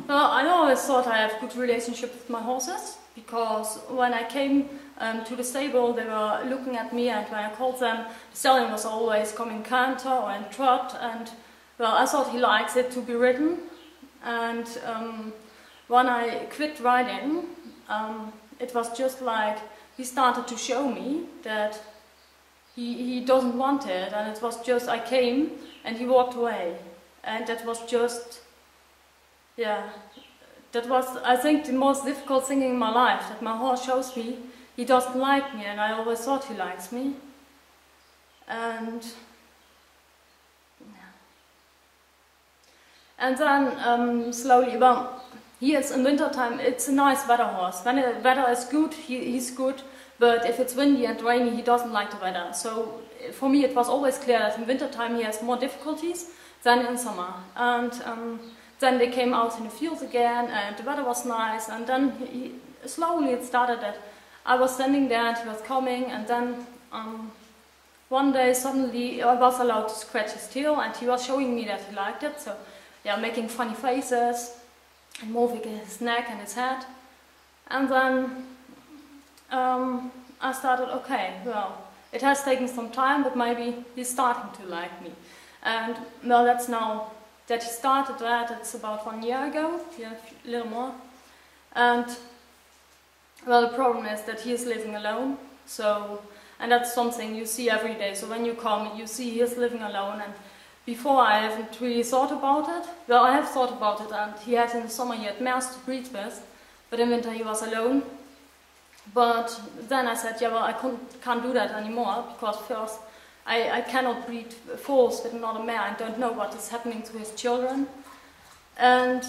Well, I always thought I have a good relationship with my horses, because when I came to the stable, they were looking at me, and when I called them, the stallion was always coming canter or in trot, and well, I thought he likes it to be ridden. And when I quit riding, it was just like he started to show me that he doesn't want it, and it was just I came and he walked away, and that was just, yeah, that was, I think, the most difficult thing in my life, that my horse shows me he doesn't like me, and I always thought he likes me. And yeah. And then slowly, well, he is in winter time, it's a nice weather horse. When the weather is good, he's good, but if it's windy and rainy, he doesn't like the weather. So for me it was always clear that in winter time he has more difficulties than in summer. And then they came out in the field again, and the weather was nice, and then slowly it started that I was standing there and he was coming, and then one day suddenly I was allowed to scratch his tail, and he was showing me that he liked it, so yeah, making funny faces and moving his neck and his head. And then I started, okay, well, it has taken some time, but maybe he's starting to like me. And well, that's now that he started that, it's about 1 year ago, yeah, a little more. And well, the problem is that he is living alone, so, and that's something you see every day. So when you come, you see he is living alone, and before I haven't really thought about it. Well, I have thought about it, and he had in the summer, he had mares to breed with, but in winter he was alone. But then I said, yeah, well, I can't do that anymore, because first, I cannot breed foals with another mare. I don't know what is happening to his children. And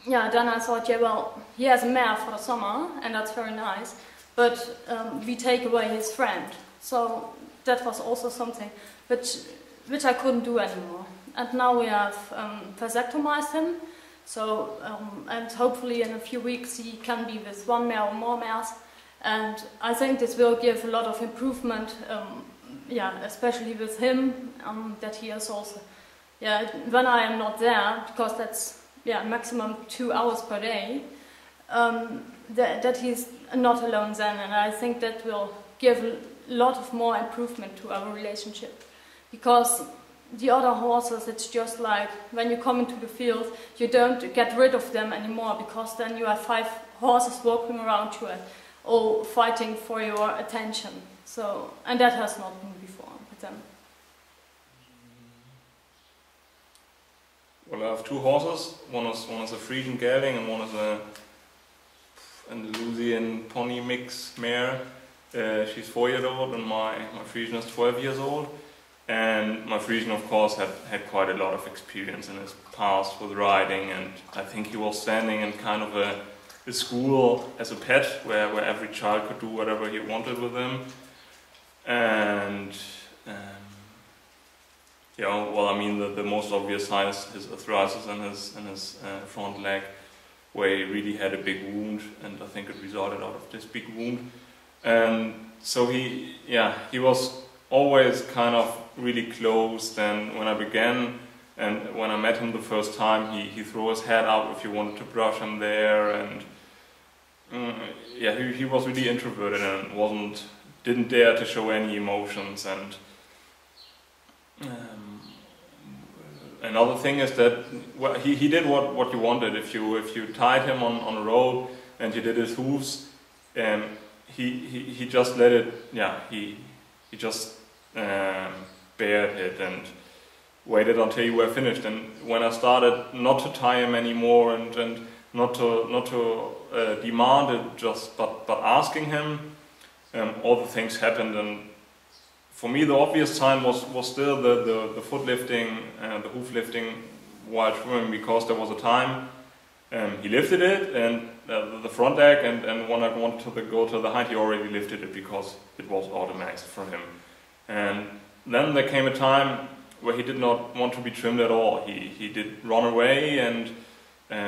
yeah, then I thought, yeah, well, he has a mare for the summer, and that's very nice, but we take away his friend. So that was also something which I couldn't do anymore. And now we have vasectomized him, so and hopefully in a few weeks he can be with one mare or more mares. And I think this will give a lot of improvement, yeah, especially with him, that he is also, yeah, when I am not there, because that's, yeah, maximum 2 hours per day, that he's not alone then, and I think that will give a lot of more improvement to our relationship. Because the other horses, it's just like when you come into the field, you don't get rid of them anymore, because then you have 5 horses walking around you and all fighting for your attention. So, and that has not been before with them. Well, I have 2 horses. One is a Friesian gelding, and one is a Andalusian pony mix mare. She's 4 years old, and my Friesian is 12 years old. And my Friesian, of course, had quite a lot of experience in his past with riding, and I think he was standing in kind of a school as a pet, where every child could do whatever he wanted with him. And yeah, well, I mean, the most obvious sign is his arthritis in his front leg, where he really had a big wound, and I think it resulted out of this big wound. And so he was always kind of really closed, and when I began and when I met him the first time, he threw his head up if you wanted to brush him there, and yeah, he was really introverted and didn't dare to show any emotions. And another thing is that, well, he did what you wanted. If you tied him on a rope and you did his hooves, he just let it. Yeah, he just bared it and waited until you were finished. And when I started not to tie him anymore and not to demand it, but asking him, all the things happened. And for me, the obvious sign was still the foot lifting, the hoof lifting while swimming, because there was a time he lifted it, and the front leg, and when I wanted to go to the height, he already lifted it because it was automatic for him. And then there came a time where he did not want to be trimmed at all. He did run away, and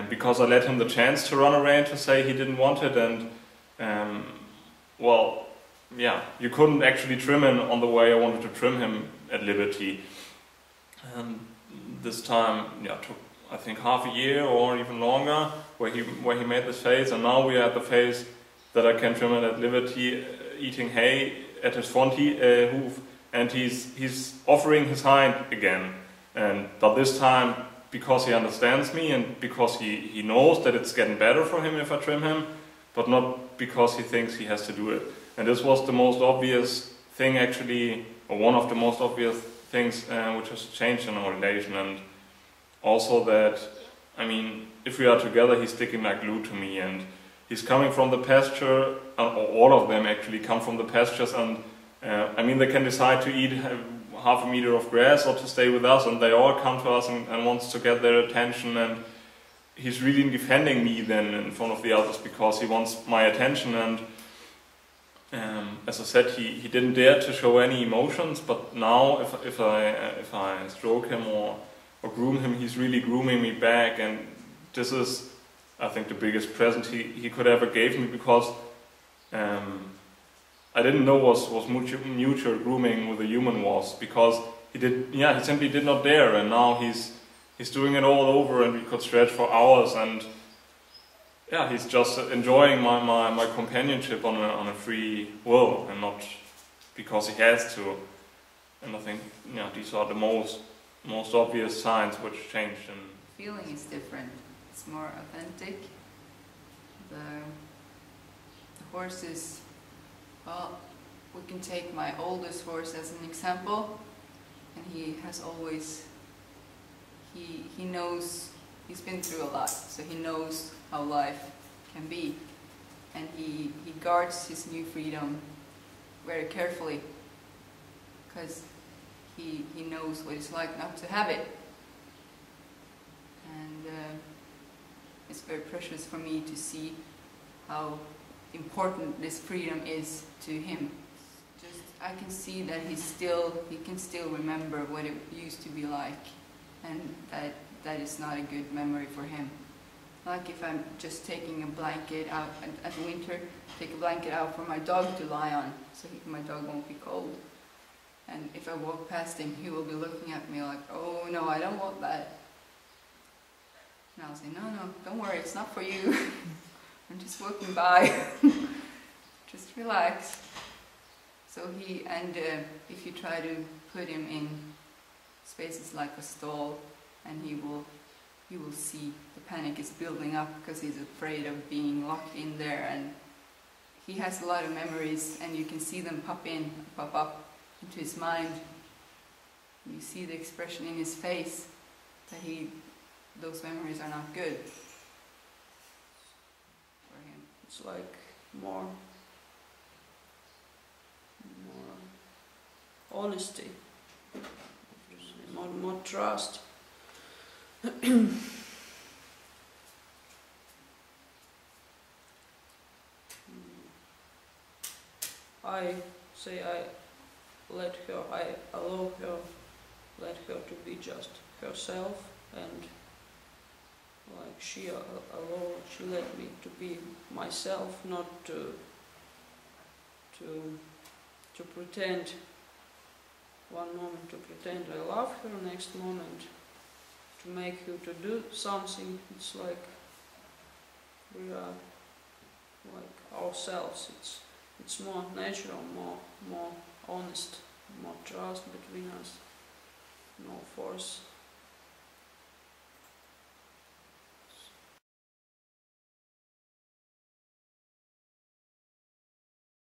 because I let him the chance to run away and to say he didn't want it, and well, yeah, you couldn't actually trim him on the way I wanted to trim him at Liberty. And this time, yeah, took I think half a year or even longer, where he made this phase, and now we are at the phase that I can trim it at Liberty, eating hay at his front hoof, and he's offering his hind again. But this time, because he understands me and because he knows that it's getting better for him if I trim him, but not because he thinks he has to do it. And this was the most obvious thing actually, or one of the most obvious things which has changed in our relation. And also that, I mean, if we are together, he's sticking like glue to me, and he's coming from the pasture, or all of them actually come from the pastures, and I mean, they can decide to eat half a meter of grass or to stay with us, and they all come to us and wants to get their attention, and he's really defending me then in front of the others because he wants my attention. And as I said, he didn't dare to show any emotions, but now if I stroke him or groom him, he's really grooming me back, and this is, I think, the biggest present he could ever give me, because I didn't know what mutual grooming with a human was, because he simply did not dare, and now he's doing it all over, and we could stretch for hours, and yeah, he's just enjoying my companionship on a free will, and not because he has to. And I think these are the most obvious signs which changed. And feeling is different. It's more authentic. The horses. Well, we can take my oldest horse as an example, and he has always, he knows, he's been through a lot, so he knows how life can be, and he guards his new freedom very carefully, because he knows what it's like not to have it, and it's very precious for me to see how important this freedom is to him. Just I can see that he can still remember what it used to be like, and that is not a good memory for him. Like if I'm just taking a blanket out at winter, take a blanket out for my dog to lie on, so my dog won't be cold. And if I walk past him, he will be looking at me like, oh no, I don't want that. And I'll say, no, don't worry, it's not for you. I'm just walking by. Just relax. So if you try to put him in spaces like a stall, and he will see the panic is building up because he's afraid of being locked in there, and he has a lot of memories, and you can see them pop up into his mind. You see the expression in his face that those memories are not good. It's like more honesty, more trust. I say I allow her, let her to be just herself, and like she let me to be myself, not to pretend. One moment to pretend I love her, next moment to make her to do something. It's like we are like ourselves. It's more natural, more honest, more trust between us, no force.